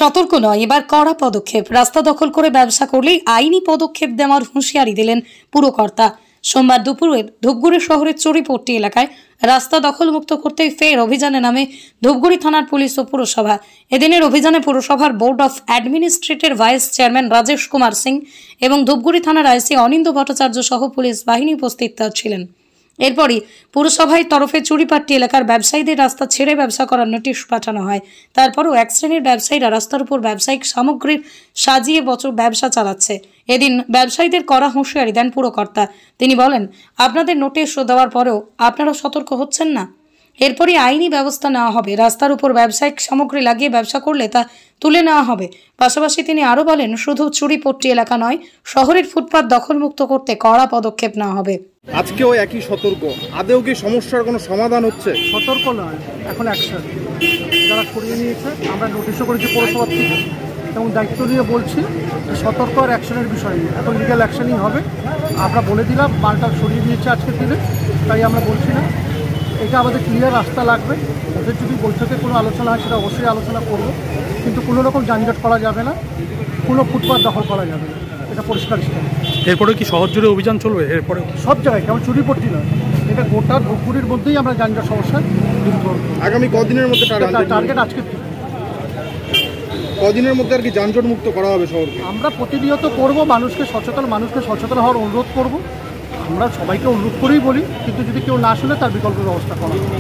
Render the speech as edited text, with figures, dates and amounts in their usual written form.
সতর্ক নয়, এবার কড়া পদক্ষেপ। রাস্তা দখল করে ব্যবসা করলেই আইনি পদক্ষেপ দেওয়ার হুঁশিয়ারি দিলেন পুরকর্তা। সোমবার দুপুরে ধূপগুড়ি শহরের চড়িপট্টি এলাকায় রাস্তা দখলমুক্ত করতে ফের অভিযানে নামে ধূপগুড়ি থানার পুলিশ ও পুরসভা। এদিনের অভিযানে পুরসভার board of administrator vice chairman Rajesh Kumar Singh এবং ধূপগুড়ি থানার আইসি অনিন্দ ভট্টাচার্য সহ পুলিশ বাহিনী উপস্থিত ছিলেন। এরপরই পুরসভার তরফে চুরিপাট্টি এলাকার ব্যবসায়ীদের রাস্তা ছেড়ে ব্যবসা করার নোটিশ পাঠানো হয়। তারপরও এক শ্রেণীর ব্যবসায়ীরা রাস্তার উপর ব্যবসায়িক সামগ্রীর সাজিয়ে ব্যবসা চালাচ্ছে। এদিন ব্যবসায়ীদের কড়া হুঁশিয়ারি দেন পুরকর্তা। তিনি বলেন, আপনাদের নোটিশ দেওয়ার পরেও আপনারা সতর্ক হচ্ছেন না, এরপরই আইনি ব্যবস্থা নেওয়া হবে। রাস্তার উপর ব্যবসায়িক সামগ্রী লাগিয়ে ব্যবসা করলে তা তুলে নেওয়া হবে। পাশাপাশি তিনি আরও বলেন, শুধু চুরিপট্টি এলাকা নয়, শহরের ফুটপাত দখলমুক্ত করতে কড়া পদক্ষেপ নেওয়া হবে। আজকেও একই সতর্ক, আদেও কি সমস্যার কোনো সমাধান হচ্ছে? সতর্ক নয়, এখন অ্যাকশন। যারা করিয়ে নিয়েছে আমরা নোটিশও করেছি পৌরসভা থেকে এবং দায়িত্ব নিয়ে বলছি সতর্ক আর অ্যাকশনের বিষয় নিয়ে এখন লিগ্যাল অ্যাকশনই হবে। আমরা বলে দিলাম মালটা সরিয়ে দিয়েছে আজকের দিনে, তাই আমরা বলছি না। এটা আমাদের ক্লিয়ার রাস্তা লাগবে। ওদের যদি বৈঠকে কোনো আলোচনা হয় সেটা অবশ্যই আলোচনা করব, কিন্তু কোনো রকম যানজট করা যাবে না, কোনো ফুটপাত দখল করা যাবে না, এটা পরিষ্কার ছিল। এরপরে কি শহর জুড়ে অভিযান চলবে? এরপরে সব জায়গায়, কেমন চুরিপট্টি নয়, এটা গোটা ধূপগুড়ির মধ্যেই আমরা যানজট সমস্যা দূর করব। আগামী কদিনের মধ্যে টার্গেট আজকে কদিনের মধ্যে আর কি যানজট মুক্ত করা হবে শহরকে? আমরা প্রতিনিয়ত করব, মানুষকে সচেতন হওয়ার অনুরোধ করব। আমরা সবাইকে অনুরোধ করেই বলি, কিন্তু যদি কেউ না শুনে তার বিকল্প ব্যবস্থা করা হবে।